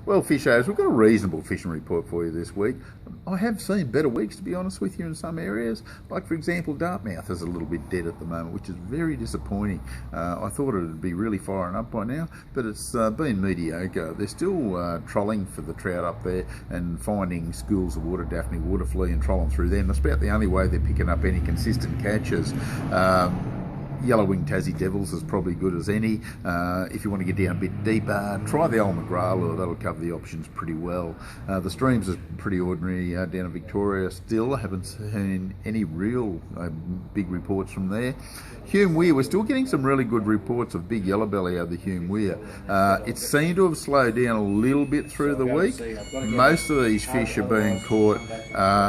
Well, fishers, we've got a reasonable fishing report for you this week. I have seen better weeks, to be honest with you, in some areas. Like, for example, Dartmouth is a little bit dead at the moment, which is very disappointing. I thought it would be really firing up by now, but it's been mediocre. They're still trolling for the trout up there and finding schools of water daphne, water flea and trolling through them. That's about the only way they're picking up any consistent catches. Yellow-winged Tassie Devils is probably good as any. If you want to get down a bit deeper, try the old McGrath lure. That'll cover the options pretty well. The streams is pretty ordinary down in Victoria still. I haven't seen any real big reports from there. Hume Weir, we're still getting some really good reports of big yellow belly out of the Hume Weir. It seemed to have slowed down a little bit through the week. Most of these fish are being caught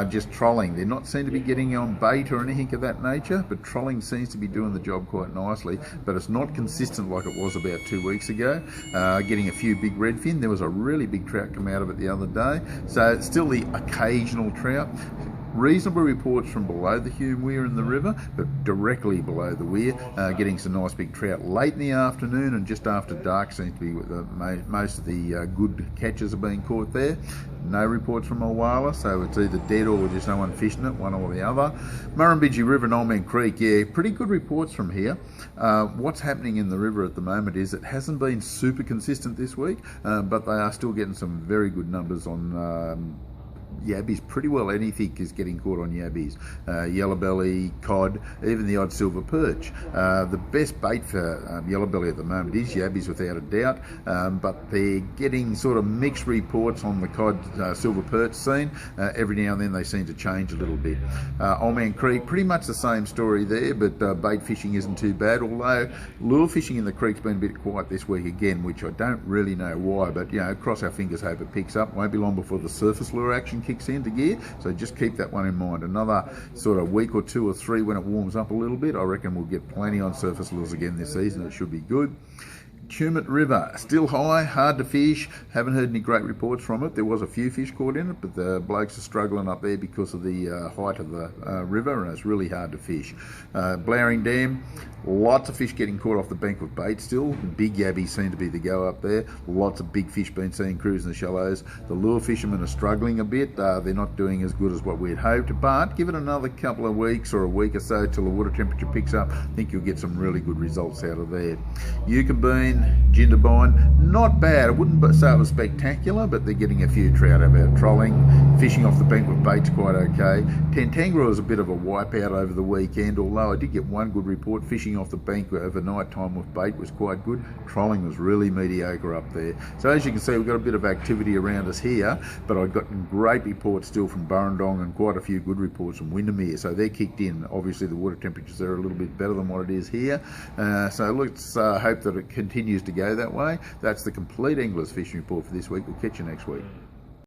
just trolling. They're not seen to be getting on bait or anything of that nature, but trolling seems to be doing the job quite nicely, but it's not consistent like it was about 2 weeks ago. Getting a few big redfin. There was a really big trout come out of it the other day, so it's still the occasional trout. Reasonable reports from below the Hume Weir in the river, but directly below the weir, getting some nice big trout late in the afternoon and just after dark seems to be most of the good catches are being caught there. No reports from Mulwala, so it's either dead or just no one fishing it, one or the other. Murrumbidgee River and Old Man Creek, yeah, pretty good reports from here. What's happening in the river at the moment is it hasn't been super consistent this week, but they are still getting some very good numbers on yabbies. Pretty well anything is getting caught on yabbies. Yellow belly, cod, even the odd silver perch. The best bait for yellow belly at the moment is yabbies without a doubt, but they're getting sort of mixed reports on the cod silver perch scene. Every now and then they seem to change a little bit. Old Man Creek, pretty much the same story there, but bait fishing isn't too bad, although lure fishing in the creek's been a bit quiet this week again, which I don't really know why, but you know, cross our fingers, hope it picks up. Won't be long before the surface lure action kicks into gear, so just keep that one in mind. Another sort of week or 2 or 3 when it warms up a little bit, I reckon we'll get plenty on surface lures again this season. It should be good. Tumut River, still high, hard to fish. Haven't heard any great reports from it. There was a few fish caught in it, but the blokes are struggling up there because of the height of the river, and it's really hard to fish. Blowering Dam, lots of fish getting caught off the bank with bait still. Big yabbies seem to be the go up there. Lots of big fish being seen cruising the shallows. The lure fishermen are struggling a bit. They're not doing as good as what we'd hoped, but give it another couple of weeks or a week or so till the water temperature picks up. I think you'll get some really good results out of there. Yucca Jindabyne, not bad. I wouldn't say it was spectacular, but they're getting a few trout out of trolling. Fishing off the bank with bait's quite okay. Tantangara was a bit of a wipeout over the weekend, although I did get one good report. Fishing off the bank over night time with bait was quite good. Trolling was really mediocre up there. So as you can see, we've got a bit of activity around us here, but I've got great reports still from Burrendong and quite a few good reports from Windermere. So they're kicked in. Obviously the water temperatures are a little bit better than what it is here. So let's hope that it continues to go that way. That's the Compleat Anglers Fishing Report for this week. We'll catch you next week.